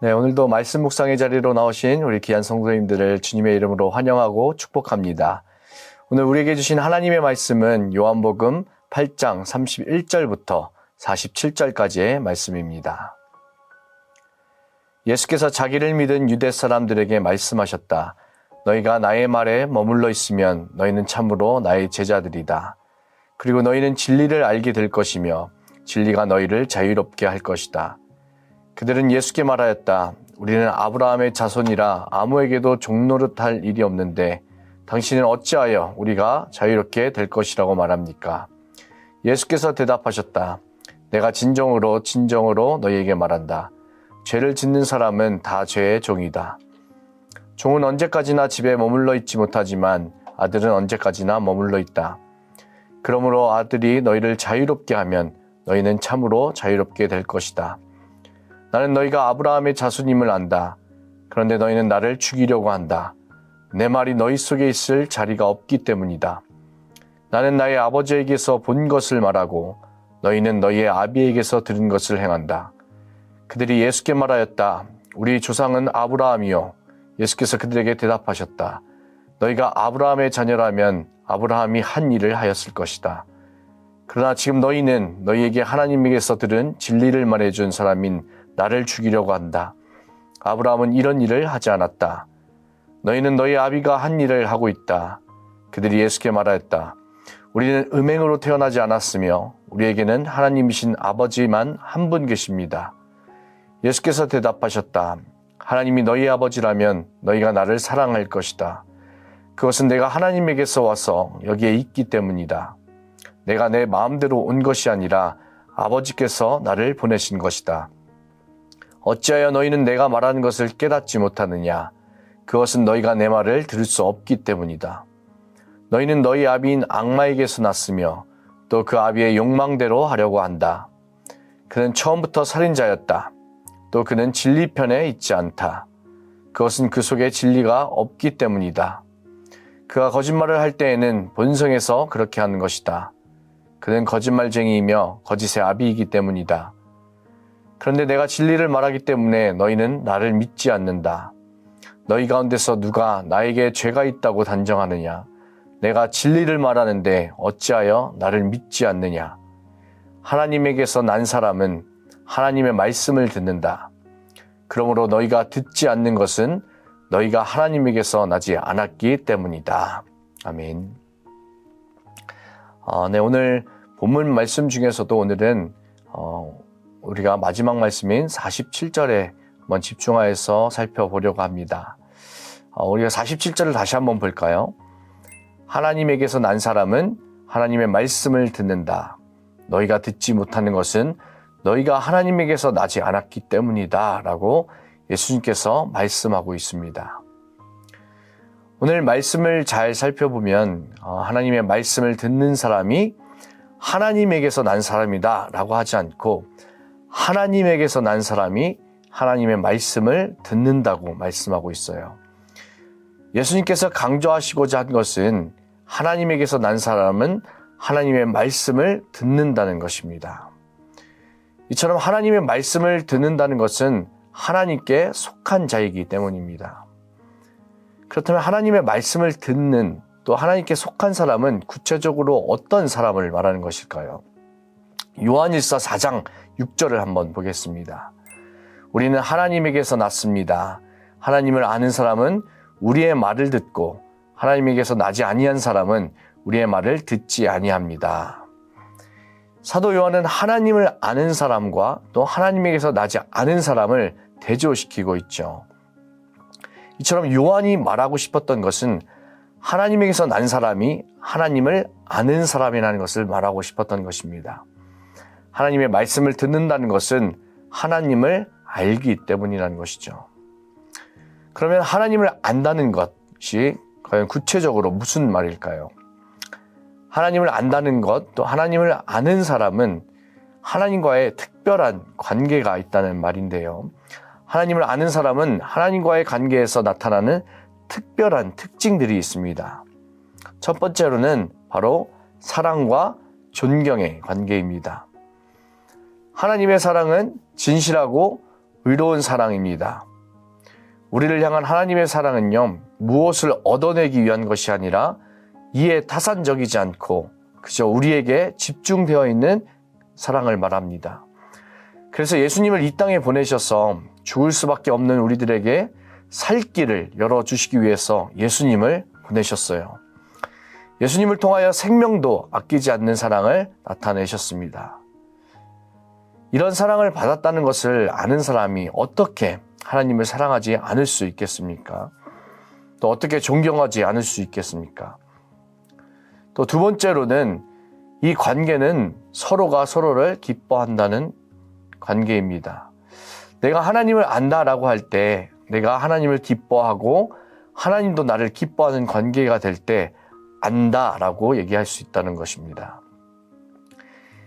네, 오늘도 말씀 묵상의 자리로 나오신 우리 귀한 성도님들을 주님의 이름으로 환영하고 축복합니다. 오늘 우리에게 주신 하나님의 말씀은 요한복음 8장 31절부터 47절까지의 말씀입니다. 예수께서 자기를 믿은 유대 사람들에게 말씀하셨다. 너희가 나의 말에 머물러 있으면 너희는 참으로 나의 제자들이다. 그리고 너희는 진리를 알게 될 것이며 진리가 너희를 자유롭게 할 것이다. 그들은 예수께 말하였다. 우리는 아브라함의 자손이라 아무에게도 종노릇할 일이 없는데 당신은 어찌하여 우리가 자유롭게 될 것이라고 말합니까? 예수께서 대답하셨다. 내가 진정으로 너희에게 말한다. 죄를 짓는 사람은 다 죄의 종이다. 종은 언제까지나 집에 머물러 있지 못하지만 아들은 언제까지나 머물러 있다. 그러므로 아들이 너희를 자유롭게 하면 너희는 참으로 자유롭게 될 것이다. 나는 너희가 아브라함의 자손임을 안다. 그런데 너희는 나를 죽이려고 한다. 내 말이 너희 속에 있을 자리가 없기 때문이다. 나는 나의 아버지에게서 본 것을 말하고 너희는 너희의 아비에게서 들은 것을 행한다. 그들이 예수께 말하였다. 우리 조상은 아브라함이요. 예수께서 그들에게 대답하셨다. 너희가 아브라함의 자녀라면 아브라함이 한 일을 하였을 것이다. 그러나 지금 너희는 너희에게 하나님에게서 들은 진리를 말해준 사람인 나를 죽이려고 한다. 아브라함은 이런 일을 하지 않았다. 너희는 너희 아비가 한 일을 하고 있다. 그들이 예수께 말하였다. 우리는 음행으로 태어나지 않았으며 우리에게는 하나님이신 아버지만 한 분 계십니다. 예수께서 대답하셨다. 하나님이 너희 아버지라면 너희가 나를 사랑할 것이다. 그것은 내가 하나님에게서 와서 여기에 있기 때문이다. 내가 내 마음대로 온 것이 아니라 아버지께서 나를 보내신 것이다. 어찌하여 너희는 내가 말하는 것을 깨닫지 못하느냐? 그것은 너희가 내 말을 들을 수 없기 때문이다. 너희는 너희 아비인 악마에게서 났으며 또 그 아비의 욕망대로 하려고 한다. 그는 처음부터 살인자였다. 또 그는 진리 편에 있지 않다. 그것은 그 속에 진리가 없기 때문이다. 그가 거짓말을 할 때에는 본성에서 그렇게 하는 것이다. 그는 거짓말쟁이이며 거짓의 아비이기 때문이다. 그런데 내가 진리를 말하기 때문에 너희는 나를 믿지 않는다. 너희 가운데서 누가 나에게 죄가 있다고 단정하느냐? 내가 진리를 말하는데 어찌하여 나를 믿지 않느냐? 하나님에게서 난 사람은 하나님의 말씀을 듣는다. 그러므로 너희가 듣지 않는 것은 너희가 하나님에게서 나지 않았기 때문이다. 아멘. 네, 오늘 본문 말씀 중에서도 오늘은 우리가 마지막 말씀인 47절에 한번 집중하여서 살펴보려고 합니다. 우리가 47절을 다시 한번 볼까요? 하나님에게서 난 사람은 하나님의 말씀을 듣는다. 너희가 듣지 못하는 것은 너희가 하나님에게서 나지 않았기 때문이다. 라고 예수님께서 말씀하고 있습니다. 오늘 말씀을 잘 살펴보면 하나님의 말씀을 듣는 사람이 하나님에게서 난 사람이다 라고 하지 않고 하나님에게서 난 사람이 하나님의 말씀을 듣는다고 말씀하고 있어요. 예수님께서 강조하시고자 한 것은 하나님에게서 난 사람은 하나님의 말씀을 듣는다는 것입니다. 이처럼 하나님의 말씀을 듣는다는 것은 하나님께 속한 자이기 때문입니다. 그렇다면 하나님의 말씀을 듣는 또 하나님께 속한 사람은 구체적으로 어떤 사람을 말하는 것일까요? 요한일서 4장 6절을 한번 보겠습니다. 우리는 하나님에게서 났습니다. 하나님을 아는 사람은 우리의 말을 듣고 하나님에게서 나지 아니한 사람은 우리의 말을 듣지 아니합니다. 사도 요한은 하나님을 아는 사람과 또 하나님에게서 나지 않은 사람을 대조시키고 있죠. 이처럼 요한이 말하고 싶었던 것은 하나님에게서 난 사람이 하나님을 아는 사람이라는 것을 말하고 싶었던 것입니다. 하나님의 말씀을 듣는다는 것은 하나님을 알기 때문이라는 것이죠. 그러면 하나님을 안다는 것이 과연 구체적으로 무슨 말일까요? 하나님을 안다는 것, 또 하나님을 아는 사람은 하나님과의 특별한 관계가 있다는 말인데요. 하나님을 아는 사람은 하나님과의 관계에서 나타나는 특별한 특징들이 있습니다. 첫 번째로는 바로 사랑과 존경의 관계입니다. 하나님의 사랑은 진실하고 의로운 사랑입니다. 우리를 향한 하나님의 사랑은요, 무엇을 얻어내기 위한 것이 아니라 이에 타산적이지 않고 그저 우리에게 집중되어 있는 사랑을 말합니다. 그래서 예수님을 이 땅에 보내셔서 죽을 수밖에 없는 우리들에게 살 길을 열어주시기 위해서 예수님을 보내셨어요. 예수님을 통하여 생명도 아끼지 않는 사랑을 나타내셨습니다. 이런 사랑을 받았다는 것을 아는 사람이 어떻게 하나님을 사랑하지 않을 수 있겠습니까? 또 어떻게 존경하지 않을 수 있겠습니까? 또 두 번째로는 이 관계는 서로가 서로를 기뻐한다는 관계입니다. 내가 하나님을 안다라고 할 때 내가 하나님을 기뻐하고 하나님도 나를 기뻐하는 관계가 될 때 안다라고 얘기할 수 있다는 것입니다.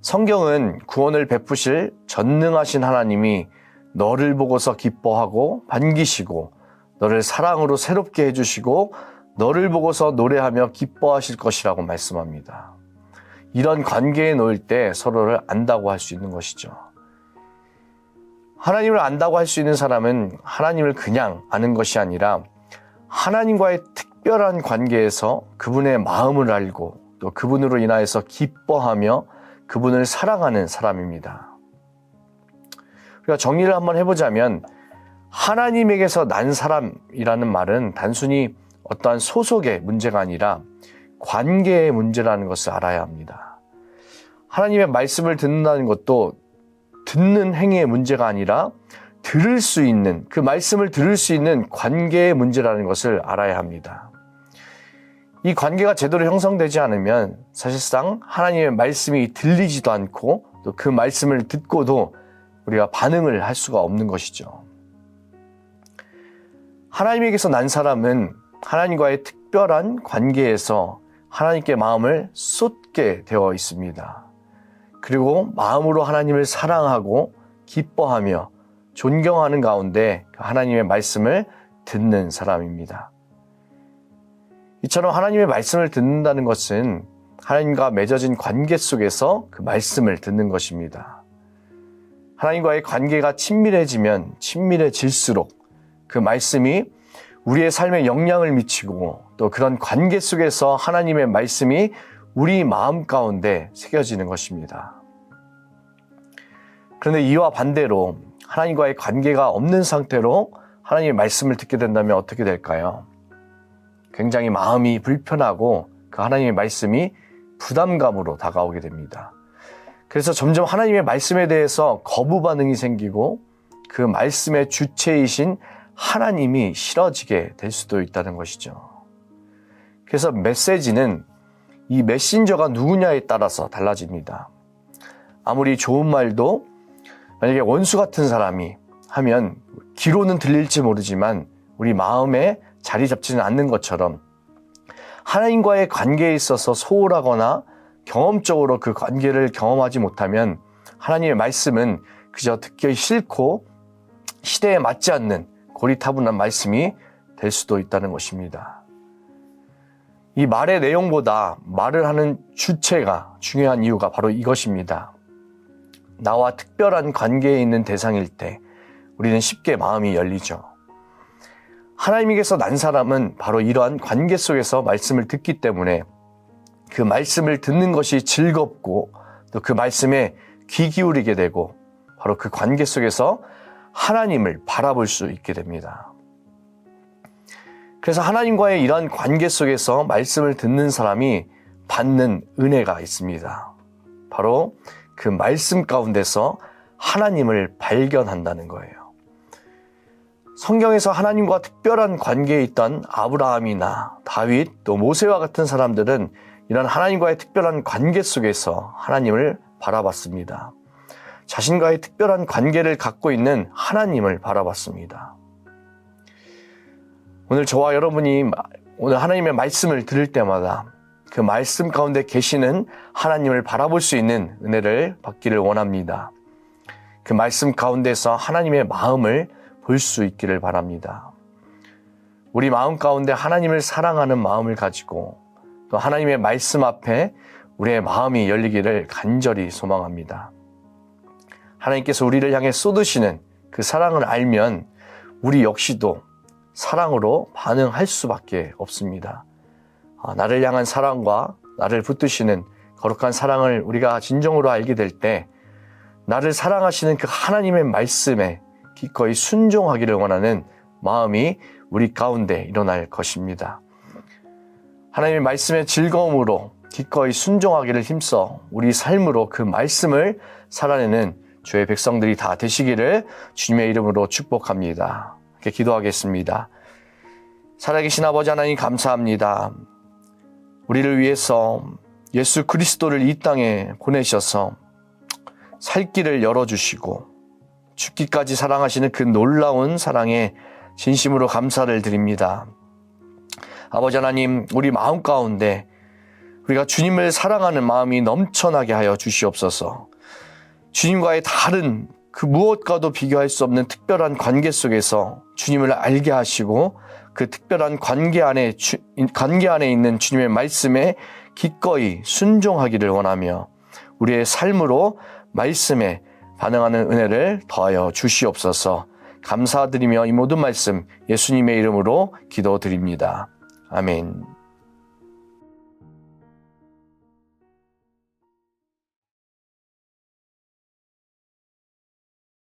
성경은 구원을 베푸실 전능하신 하나님이 너를 보고서 기뻐하고 반기시고 너를 사랑으로 새롭게 해주시고 너를 보고서 노래하며 기뻐하실 것이라고 말씀합니다. 이런 관계에 놓일 때 서로를 안다고 할 수 있는 것이죠. 하나님을 안다고 할 수 있는 사람은 하나님을 그냥 아는 것이 아니라 하나님과의 특별한 관계에서 그분의 마음을 알고 또 그분으로 인하여서 기뻐하며 그분을 사랑하는 사람입니다. 우리가 정리를 한번 해보자면 하나님에게서 난 사람이라는 말은 단순히 어떠한 소속의 문제가 아니라 관계의 문제라는 것을 알아야 합니다. 하나님의 말씀을 듣는다는 것도 듣는 행위의 문제가 아니라 들을 수 있는, 그 말씀을 들을 수 있는 관계의 문제라는 것을 알아야 합니다. 이 관계가 제대로 형성되지 않으면 사실상 하나님의 말씀이 들리지도 않고 또 그 말씀을 듣고도 우리가 반응을 할 수가 없는 것이죠. 하나님에게서 난 사람은 하나님과의 특별한 관계에서 하나님께 마음을 쏟게 되어 있습니다. 그리고 마음으로 하나님을 사랑하고 기뻐하며 존경하는 가운데 하나님의 말씀을 듣는 사람입니다. 이처럼 하나님의 말씀을 듣는다는 것은 하나님과 맺어진 관계 속에서 그 말씀을 듣는 것입니다. 하나님과의 관계가 친밀해지면 친밀해질수록 그 말씀이 우리의 삶에 영향을 미치고 또 그런 관계 속에서 하나님의 말씀이 우리 마음 가운데 새겨지는 것입니다. 그런데 이와 반대로 하나님과의 관계가 없는 상태로 하나님의 말씀을 듣게 된다면 어떻게 될까요? 굉장히 마음이 불편하고 그 하나님의 말씀이 부담감으로 다가오게 됩니다. 그래서 점점 하나님의 말씀에 대해서 거부 반응이 생기고 그 말씀의 주체이신 하나님이 싫어지게 될 수도 있다는 것이죠. 그래서 메시지는 이 메신저가 누구냐에 따라서 달라집니다. 아무리 좋은 말도 만약에 원수 같은 사람이 하면 귀로는 들릴지 모르지만 우리 마음에 자리 잡지는 않는 것처럼 하나님과의 관계에 있어서 소홀하거나 경험적으로 그 관계를 경험하지 못하면 하나님의 말씀은 그저 듣기 싫고 시대에 맞지 않는 고리타분한 말씀이 될 수도 있다는 것입니다. 이 말의 내용보다 말을 하는 주체가 중요한 이유가 바로 이것입니다. 나와 특별한 관계에 있는 대상일 때 우리는 쉽게 마음이 열리죠. 하나님에게서 난 사람은 바로 이러한 관계 속에서 말씀을 듣기 때문에 그 말씀을 듣는 것이 즐겁고 또 그 말씀에 귀 기울이게 되고 바로 그 관계 속에서 하나님을 바라볼 수 있게 됩니다. 그래서 하나님과의 이러한 관계 속에서 말씀을 듣는 사람이 받는 은혜가 있습니다. 바로 그 말씀 가운데서 하나님을 발견한다는 거예요. 성경에서 하나님과 특별한 관계에 있던 아브라함이나 다윗 또 모세와 같은 사람들은 이런 하나님과의 특별한 관계 속에서 하나님을 바라봤습니다. 자신과의 특별한 관계를 갖고 있는 하나님을 바라봤습니다. 오늘 저와 여러분이 오늘 하나님의 말씀을 들을 때마다 그 말씀 가운데 계시는 하나님을 바라볼 수 있는 은혜를 받기를 원합니다. 그 말씀 가운데서 하나님의 마음을 볼 수 있기를 바랍니다. 우리 마음 가운데 하나님을 사랑하는 마음을 가지고 또 하나님의 말씀 앞에 우리의 마음이 열리기를 간절히 소망합니다. 하나님께서 우리를 향해 쏟으시는 그 사랑을 알면 우리 역시도 사랑으로 반응할 수밖에 없습니다. 나를 향한 사랑과 나를 붙드시는 거룩한 사랑을 우리가 진정으로 알게 될 때 나를 사랑하시는 그 하나님의 말씀에 기꺼이 순종하기를 원하는 마음이 우리 가운데 일어날 것입니다. 하나님의 말씀의 즐거움으로 기꺼이 순종하기를 힘써 우리 삶으로 그 말씀을 살아내는 주의 백성들이 다 되시기를 주님의 이름으로 축복합니다. 이렇게 기도하겠습니다. 살아계신 아버지 하나님 감사합니다. 우리를 위해서 예수 그리스도를 이 땅에 보내셔서 살 길을 열어주시고 죽기까지 사랑하시는 그 놀라운 사랑에 진심으로 감사를 드립니다. 아버지 하나님, 우리 마음 가운데 우리가 주님을 사랑하는 마음이 넘쳐나게 하여 주시옵소서. 주님과의 다른 그 무엇과도 비교할 수 없는 특별한 관계 속에서 주님을 알게 하시고 그 특별한 관계 안에 있는 주님의 말씀에 기꺼이 순종하기를 원하며 우리의 삶으로 말씀에 반응하는 은혜를 더하여 주시옵소서. 감사드리며 이 모든 말씀 예수님의 이름으로 기도드립니다. 아멘.